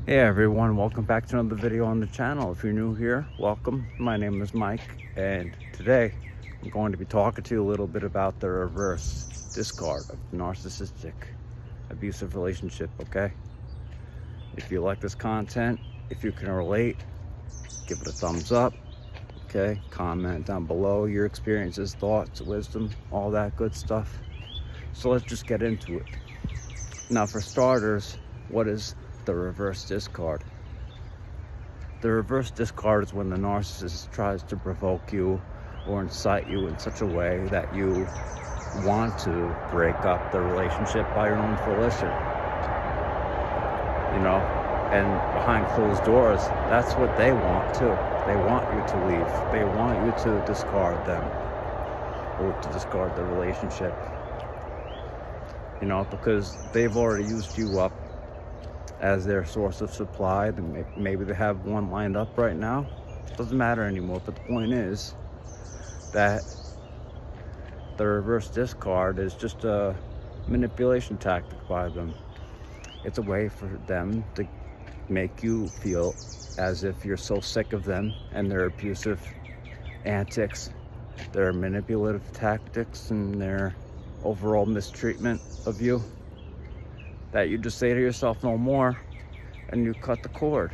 Hey everyone, welcome back to another video on the channel. If you're new here, welcome. My name is Mike, and today I'm going to be talking to you a little bit about the reverse discard of narcissistic abusive relationship, okay? If you like this content, if you can relate, give it a thumbs up, okay? Comment down below your experiences, thoughts, wisdom, all that good stuff. So let's just get into it. Now, for starters, what is the reverse discard? The reverse discard is when the narcissist tries to provoke you or incite you in such a way that you want to break up the relationship by your own volition. And behind closed doors, that's what they want too. They want you to leave. They want you to discard them or to discard the relationship. Because they've already used you up as their source of supply. Maybe they have one lined up right now. It doesn't matter anymore. But the point is that the reverse discard is just a manipulation tactic by them. It's a way for them to make you feel as if you're so sick of them and their abusive antics, their manipulative tactics, and their overall mistreatment of you, that you just say to yourself, no more, and you cut the cord.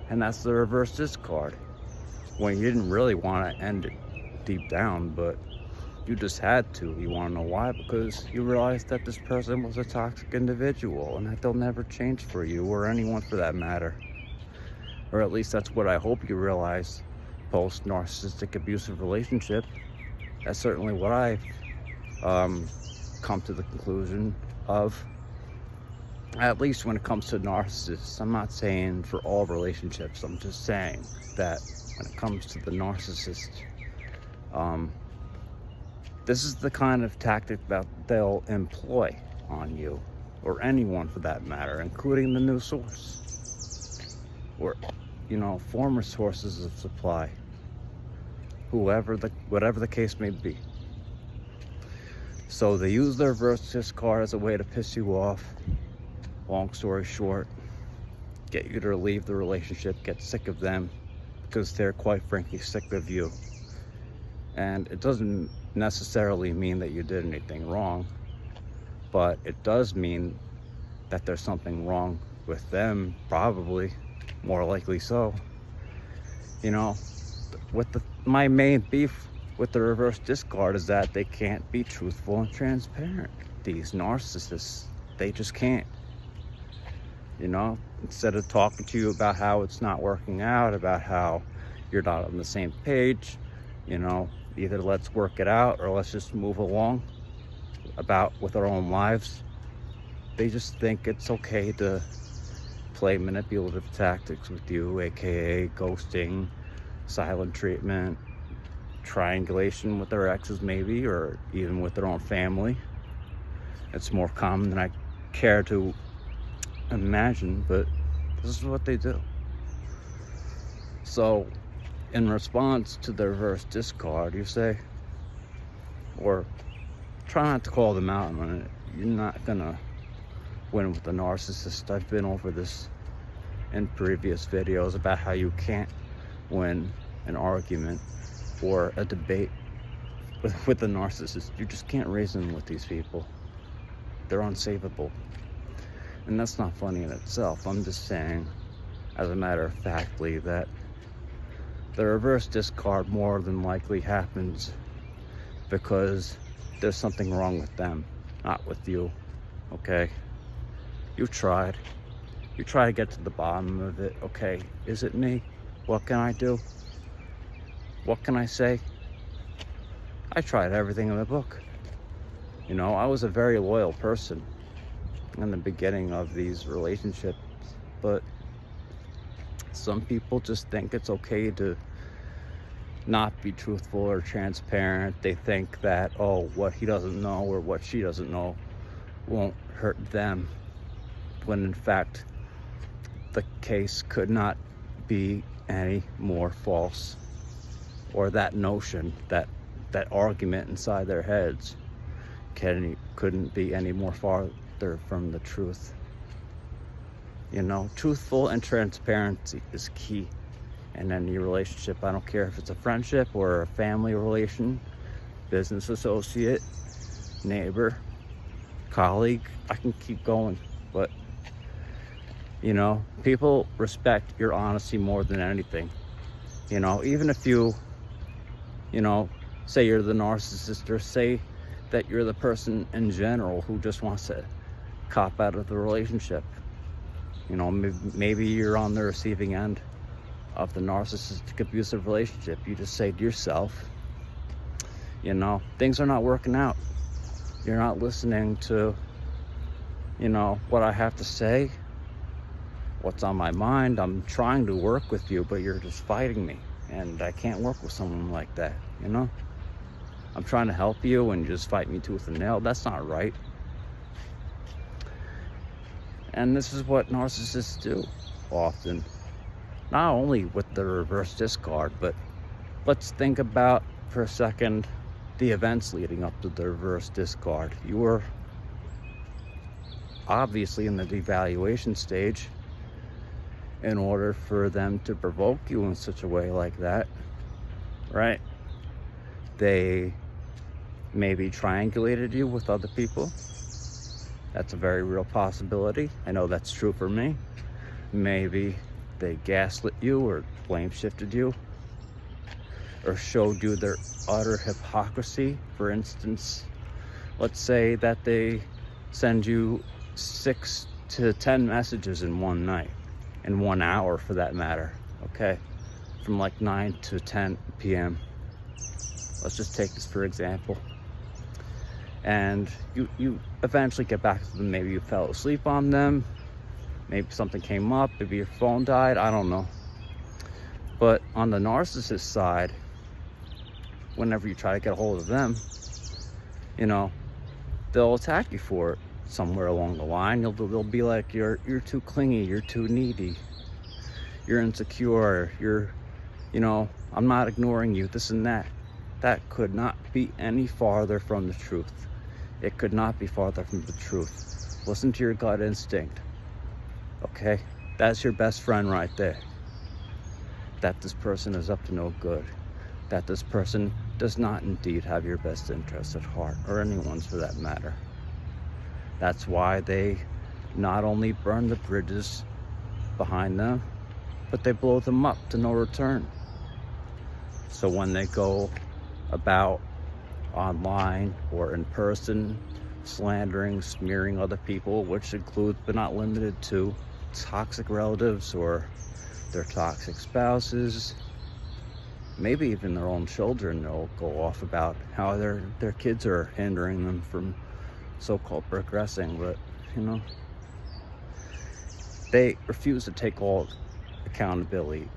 And that's the reverse discard. When you didn't really want to end it deep down, but you just had to. You want to know why? Because you realized that this person was a toxic individual and that they'll never change for you or anyone for that matter. Or at least that's what I hope you realize post-narcissistic abusive relationship. That's certainly what I've come to the conclusion of, at least when it comes to narcissists. I'm not saying for all relationships. I'm just saying that when it comes to the narcissist, this is the kind of tactic that they'll employ on you, or anyone for that matter, including the new source, or former sources of supply, whatever the case may be. So they use the reverse discard as a way to piss you off. Long story short, get you to leave the relationship, get sick of them, because they're quite frankly sick of you. And it doesn't necessarily mean that you did anything wrong, but it does mean that there's something wrong with them, probably, more likely so. My main beef with the reverse discard is that they can't be truthful and transparent. These narcissists, they just can't. Instead of talking to you about how it's not working out, about how you're not on the same page, either let's work it out or let's just move along with our own lives, they just think it's okay to play manipulative tactics with you, aka ghosting, silent treatment, triangulation with their exes maybe, or even with their own family. It's more common than I care to imagine, but this is what they do. So in response to the reverse discard, you say, or try not to call them out on it. You're not gonna win with the narcissist. I've been over this in previous videos about how you can't win an argument or a debate with the narcissist. You just can't reason with these people. They're unsavable. And that's not funny in itself. I'm just saying, as a matter of factly, that the reverse discard more than likely happens because there's something wrong with them, not with you, okay? You've tried. You try to get to the bottom of it. Okay, is it me? What can I do? What can I say? I tried everything in the book. I was a very loyal person in the beginning of these relationships, but some people just think it's okay to not be truthful or transparent. They think that, what he doesn't know or what she doesn't know won't hurt them, when in fact the case could not be any more false, or that notion, that argument inside their heads couldn't be any more farther from the truth. You know, truthful and transparency is key in any relationship. I don't care if it's a friendship or a family relation, business associate, neighbor, colleague. I can keep going, but you know, people respect your honesty more than anything. You know, even if you know, say you're the narcissist, or say that you're the person in general who just wants to cop out of the relationship. You know, maybe you're on the receiving end of the narcissistic abusive relationship. You just say to yourself, you know, things are not working out. You're not listening to, you know, what I have to say, what's on my mind. I'm trying to work with you, but you're just fighting me. And I can't work with someone like that, you know? I'm trying to help you and you just fight me tooth and nail. That's not right. And this is what narcissists do often. Not only with the reverse discard, but let's think about for a second the events leading up to the reverse discard. You were obviously in the devaluation stage. In order for them to provoke you in such a way like that, right? They maybe triangulated you with other people. That's a very real possibility. I know that's true for me. Maybe they gaslit you or blame shifted you, or showed you their utter hypocrisy. For instance, let's say that they send you 6 to 10 messages in one night, in 1 hour for that matter, okay? From like 9 to 10 p.m. Let's just take this for example. And you eventually get back to them. Maybe you fell asleep on them. Maybe something came up. Maybe your phone died. I don't know. But on the narcissist side, whenever you try to get a hold of them, you know, they'll attack you for it. Somewhere along the line, they'll be like, you're too clingy, you're too needy, you're insecure, you know, I'm not ignoring you, this and that. That could not be any farther from the truth. It could not be farther from the truth. Listen to your gut instinct, okay? That's your best friend right there. That this person is up to no good. That this person does not indeed have your best interests at heart, or anyone's for that matter. That's why they not only burn the bridges behind them, but they blow them up to no return. So when they go about online or in person, slandering, smearing other people, which includes but not limited to toxic relatives or their toxic spouses, maybe even their own children, they'll go off about how their kids are hindering them from so-called progressing. But you know, they refuse to take all accountability,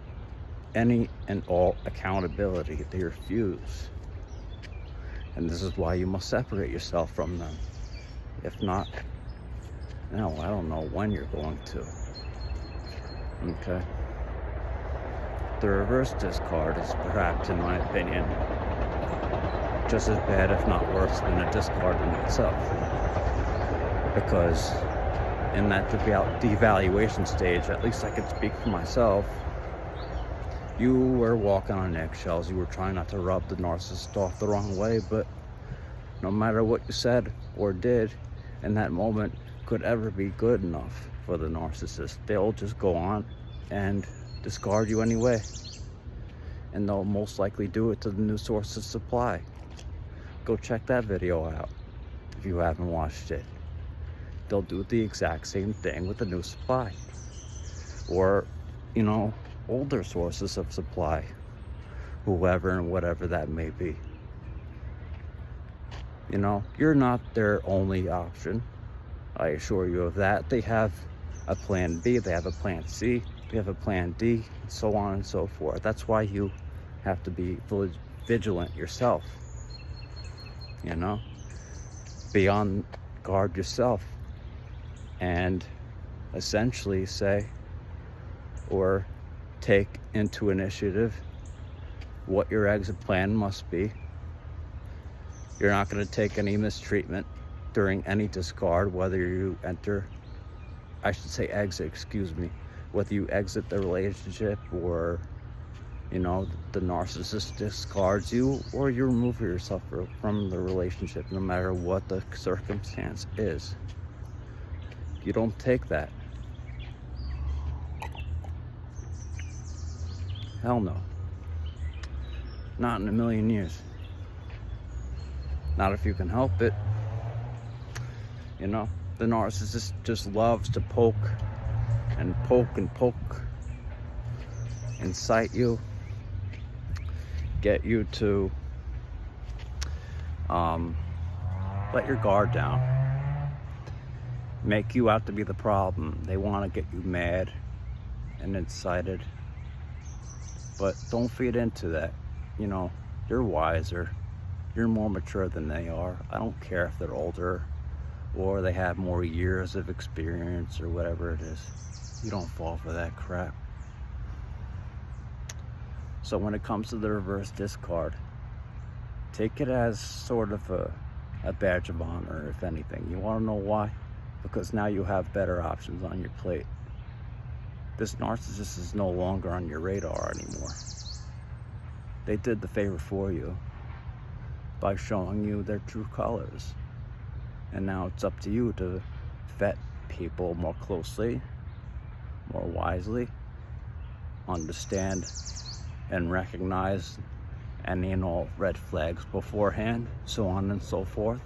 any and all accountability. They refuse, and this is why you must separate yourself from them. If not, no, I don't know when you're going to. Okay, the reverse discard is perhaps, in my opinion, just as bad, if not worse, than a discard in itself. Because in that devaluation stage, at least I can speak for myself, you were walking on eggshells. You were trying not to rub the narcissist off the wrong way, but no matter what you said or did in that moment could ever be good enough for the narcissist. They'll just go on and discard you anyway. And they'll most likely do it to the new source of supply. Go check that video out if you haven't watched it. They'll do the exact same thing with the new supply, or, you know, older sources of supply, whoever and whatever that may be. You know, you're not their only option. I assure you of that. They have a plan B, they have a plan C, they have a plan D, so on and so forth. That's why you have to be vigilant yourself. You know, be on guard yourself, and essentially say, or take into initiative what your exit plan must be. You're not going to take any mistreatment during any discard, whether you enter I should say exit, excuse me. Whether you exit the relationship, or you know, the narcissist discards you, or you remove yourself from the relationship, no matter what the circumstance is. You don't take that. Hell no. Not in a million years. Not if you can help it. You know, the narcissist just loves to poke and poke and poke, incite you, get you to let your guard down, make you out to be the problem. They want to get you mad and incited, but don't feed into that. You know, you're wiser, you're more mature than they are. I don't care if they're older or they have more years of experience or whatever it is. You don't fall for that crap. So when it comes to the reverse discard, take it as sort of a badge of honor, if anything. You want to know why? Because now you have better options on your plate. This narcissist is no longer on your radar anymore. They did the favor for you by showing you their true colors. And now it's up to you to vet people more closely, more wisely, understand and recognize any and all red flags beforehand, so on and so forth,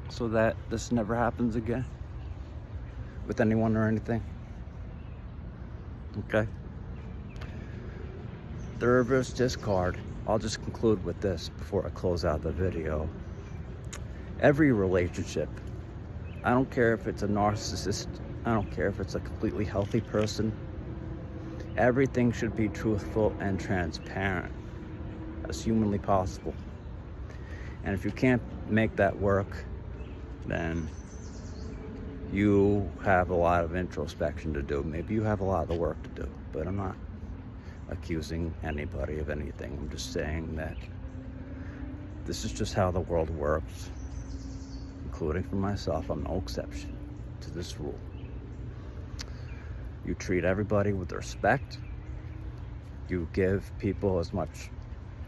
so that this never happens again with anyone or anything. Okay? The reverse discard, I'll just conclude with this before I close out the video. Every relationship, I don't care if it's a narcissist, I don't care if it's a completely healthy person, everything should be truthful and transparent as humanly possible. And if you can't make that work, then you have a lot of introspection to do. Maybe you have a lot of work to do, but I'm not accusing anybody of anything. I'm just saying that this is just how the world works, including for myself. I'm no exception to this rule. You treat everybody with respect. You give people as much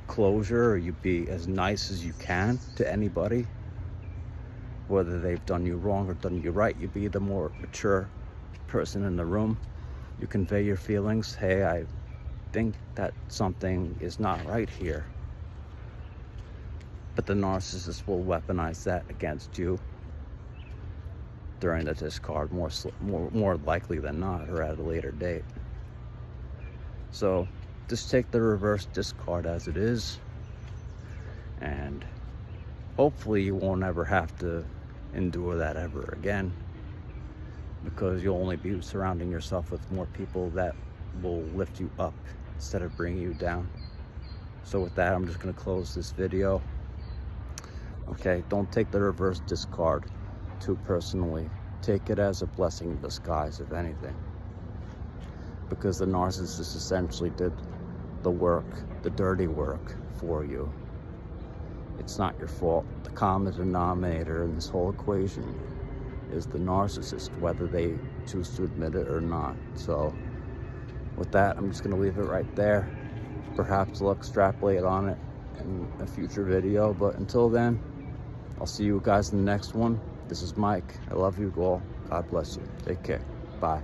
closure, or you be as nice as you can to anybody, whether they've done you wrong or done you right. You be the more mature person in the room. You convey your feelings. Hey, I think that something is not right here. But the narcissist will weaponize that against you during the discard, more likely than not, or at a later date. So just take the reverse discard as it is, and hopefully you won't ever have to endure that ever again, because you'll only be surrounding yourself with more people that will lift you up instead of bringing you down. So with that, I'm just going to close this video. Okay, don't take the reverse discard too personally. Take it as a blessing in disguise, if anything, because the narcissist essentially did the work, the dirty work for you. It's not your fault. The common denominator in this whole equation is the narcissist, whether they choose to admit it or not. So with that, I'm just going to leave it right there. Perhaps I'll extrapolate on it in a future video, but until then, I'll see you guys in the next one. This is Mike. I love you all. God bless you. Take care. Bye.